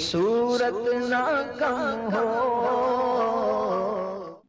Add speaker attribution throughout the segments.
Speaker 1: सूरत ना कम हो।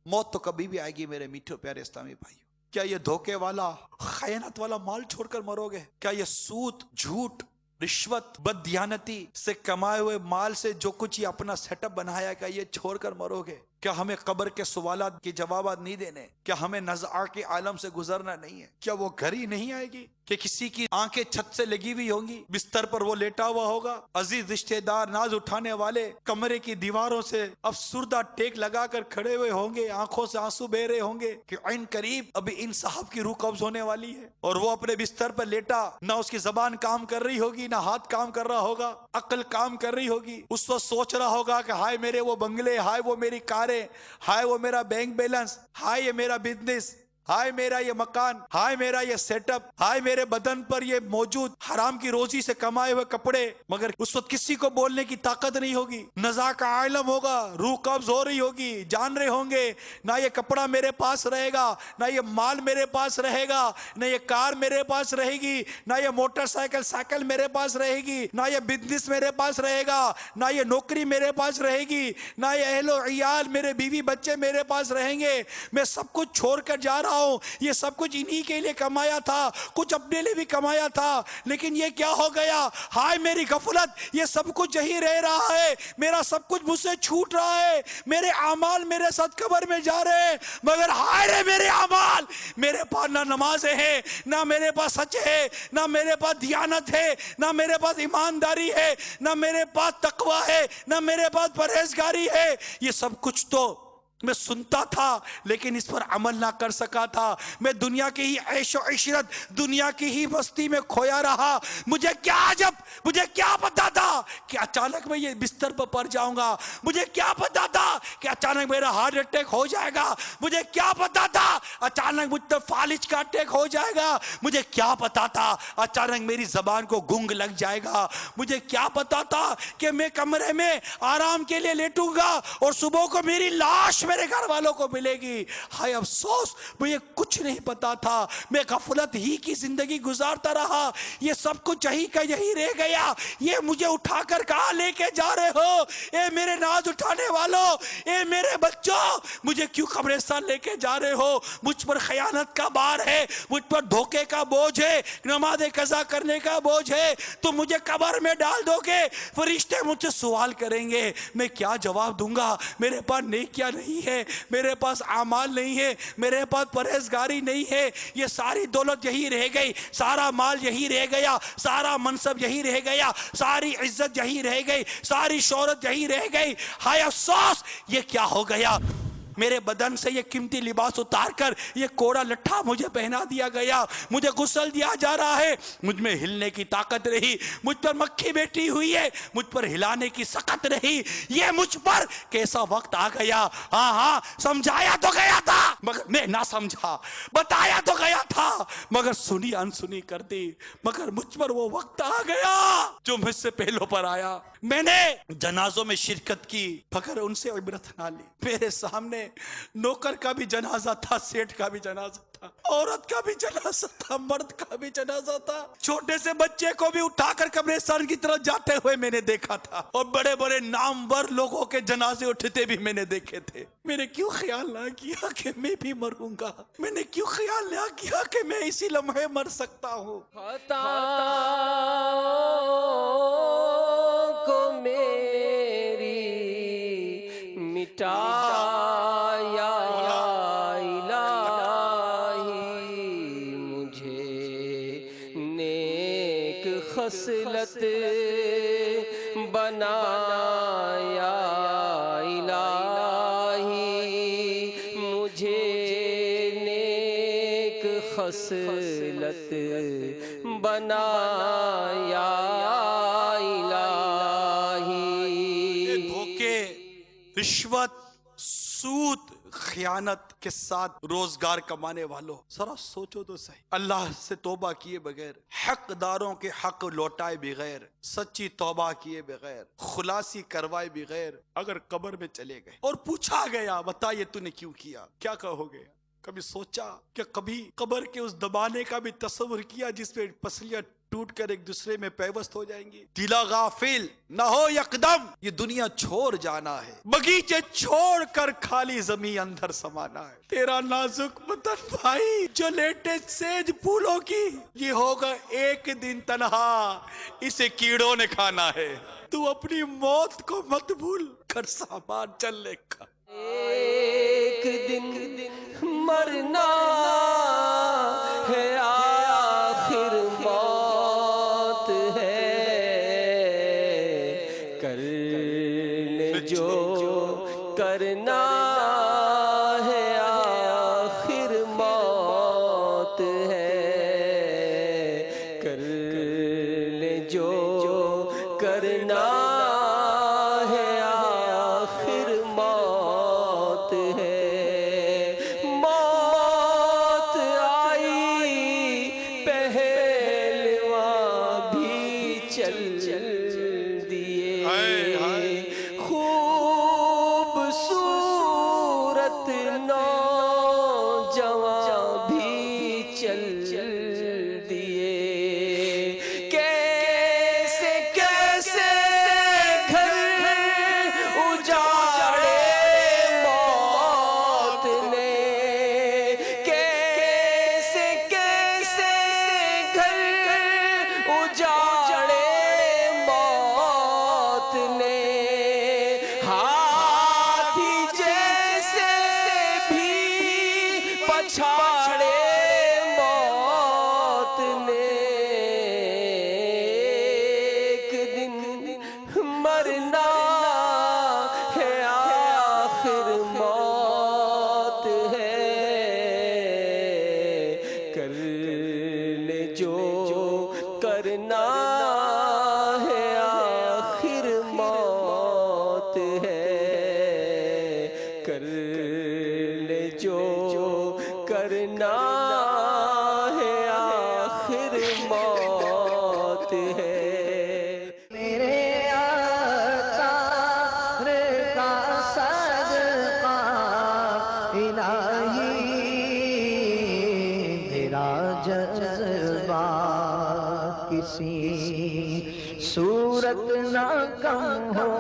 Speaker 2: मौत तो कभी भी आएगी मेरे मीठे प्यारे इस्लामी भाइयों। क्या ये धोखे वाला खयानत वाला माल छोड़कर मरोगे? क्या ये सूद, झूठ, रिश्वत, बददियानती से कमाए हुए माल से जो कुछ ये अपना सेटअप बनाया, क्या ये छोड़कर मरोगे? क्या हमें कब्र के सवालात के जवाब नहीं देने? क्या हमें नज़ा के आलम से गुजरना नहीं है? क्या वो घड़ी नहीं आएगी कि किसी की आंखें छत से लगी हुई होंगी, बिस्तर पर वो लेटा हुआ होगा, अजीज रिश्तेदार नाज उठाने वाले कमरे की दीवारों से अफसुर्दा टेक लगाकर खड़े हुए होंगे, आंखों से आंसू बह रहे होंगे कि इन करीब अभी इन साहब की रूह कब्ज होने वाली है, और वो अपने बिस्तर पर लेटा, ना उसकी जबान काम कर रही होगी, ना हाथ काम कर रहा होगा, अक्ल काम कर रही होगी। उस वक्त सोच रहा होगा कि हाय मेरे वो बंगले, हाय वो मेरी कारें, हाय वो मेरा बैंक बैलेंस, हाय ये मेरा बिजनेस, हाय मेरा ये मकान, हाय मेरा ये सेटअप, हाय मेरे बदन पर ये मौजूद हराम की रोजी से कमाए हुए कपड़े। मगर उस वक्त किसी को बोलने की ताकत नहीं होगी, नज़ा का आलम होगा, रूह कब्ज हो रही होगी, जान रहे होंगे ना ये कपड़ा मेरे पास रहेगा, ना ये माल मेरे पास रहेगा, ना ये कार मेरे पास रहेगी, ना ये मोटरसाइकिल साइकिल मेरे पास रहेगी, ना ये बिजनेस मेरे पास रहेगा, ना ये नौकरी मेरे पास रहेगी, ना ये अहलो इयाल मेरे बीवी बच्चे मेरे पास रहेंगे। मैं सब कुछ छोड़कर जा रहा हूं। ये सब कुछ इन्हीं के लिए कमाया था, कुछ अपने लिए भी कमाया था, लेकिन ये क्या हो गया? हाय मेरी गफलत, ये सब कुछ यही रह रहा है, मेरा सब कुछ मुझसे छूट रहा है, मेरे आमाल मेरे साथ कब्र में जा रहे हैं। मगर हाय रे मेरे आमाल, मेरे पास ना नमाजें हैं, ना मेरे पास सच है, ना मेरे पास दियानत है, ना मेरे पास ईमानदारी है, ना मेरे पास तकवा है, ना मेरे पास परहेजगारी है। ये सब कुछ तो मैं सुनता था लेकिन इस पर अमल ना कर सका था। मैं दुनिया की ही ऐशो इशरत, दुनिया की ही मस्ती में खोया रहा। मुझे क्या पता था कि अचानक मैं ये बिस्तर पर पड़ जाऊंगा। मुझे क्या पता था कि अचानक मेरा हार्ट अटैक हो जाएगा। मुझे क्या पता था अचानक मुझ पर फालिज का अटैक हो जाएगा। मुझे क्या पता था अचानक मेरी जबान को गुंग लग जाएगा। मुझे क्या पता था कि मैं कमरे में आराम के लिए लेटूंगा और सुबह को मेरी लाश मेरे घर वालों को मिलेगी। हाय अफसोस, मुझे कुछ नहीं पता था। मैं गफलत ही की जिंदगी गुजारता रहा। ये सब कुछ यही का यही रह गया। ये मुझे उठाकर कहां लेके जा रहे हो? ए मेरे नाज उठाने वालों, ए मेरे बच्चों, मुझे क्यों कब्रिस्तान लेके जा रहे हो? मुझ पर खयानत का बार है, मुझ पर धोखे का बोझ है, नमाज कज़ा करने का बोझ है। तुम मुझे कब्र में डाल दोगे, फरिश्ते मुझसे सवाल करेंगे, मैं क्या जवाब दूंगा? मेरे पास नेकियां नहीं है, मेरे पास आमाल नहीं है, मेरे पास परहेजगारी नहीं है। ये सारी दौलत यही रह गई, सारा माल यही रह गया, सारा मनसब यही रह गया, सारी इज्जत यही रह गई, सारी शोहरत यही रह गई। हाय अफसोस, ये क्या हो गया? मेरे बदन से ये कीमती लिबास उतारकर ये कोड़ा लट्ठा मुझे पहना दिया गया, मुझे गुस्ल दिया जा रहा है। मुझ में हिलने की ताकत रही, मुझ पर मक्खी बैठी हुई है, मुझ पर हिलाने की सकत रही। ये मुझ पर कैसा वक्त आ गया? हाँ, समझाया तो गया था मगर मैं ना समझा, बताया तो गया था मगर सुनी अनसुनी कर दी। मगर मुझ पर वो वक्त आ गया जो मुझसे पहलों पर आया। मैंने जनाजों में शिरकत की मगर उनसे इबरत ना ली। मेरे सामने नौकर का भी जनाजा था, सेठ का भी जनाजा था, औरत का भी जनाजा था, मर्द का भी जनाजा था। छोटे से बच्चे को भी उठाकर कब्रिस्तान की तरफ जाते हुए मैंने देखा था, और बड़े बड़े नामवर लोगों के जनाजे उठते भी मैंने देखे थे। मैंने क्यों ख्याल ना किया कि मैं भी मरूंगा? मैंने क्यों ख्याल ना किया कि मैं इसी लम्हे मर सकता हूँ?
Speaker 1: को मेरी मिटाया इलाही, मुझे नेक खसलत बनाया इलाही, मुझे नेक खसलत बनाया
Speaker 2: रिश्वत, सूद, खयानत के साथ रोजगार कमाने वालों, जरा सोचो तो सही। अल्लाह से तौबा किए बगैर, हकदारों के हक लौटाए बगैर, सच्ची तौबा किए बगैर, खुलासी करवाए बगैर अगर कब्र में चले गए और पूछा गया बता ये तूने क्यों किया, क्या कहोगे? कभी सोचा कि कभी कब्र के उस दबाने का भी तस्वुर किया जिसपे पसलियां टूट कर एक दूसरे में पैवस्त हो जाएंगी। दिला गाफिल ना हो यकदम, ये दुनिया छोड़ जाना है, बगीचे छोड़ कर खाली जमी अंदर समाना है। तेरा नाजुक बदन भाई जो लेटे सेज फूलों की, ये होगा एक दिन तन्हा, इसे कीड़ों ने खाना है। तू अपनी मौत को मत भूल कर सामान चलने का।
Speaker 1: एक दिन मरना है, आखिर मौत है, कर ले जो करना है, आखिर मौत है, कर ले जो करना है, आखिर मौत है। मौत आई पहलवां भी चल दिए, खूबसूरत नौजवान भी चल दिए। कैसे कैसे घर उजाड़े मौत ने, कैसे कैसे घर उजाड़े मौत ने, हाथी जैसे भी पछाड़े मौत ने। एक दिन मरना है, आखिर मौत है, कर ले जो करना है, आखिर मौत है, कर ले जो करना है, आखिर मौत है।
Speaker 3: मेरे आसार का सदका इलाही, मेरा जज्बा किसी सूरत ना कम हो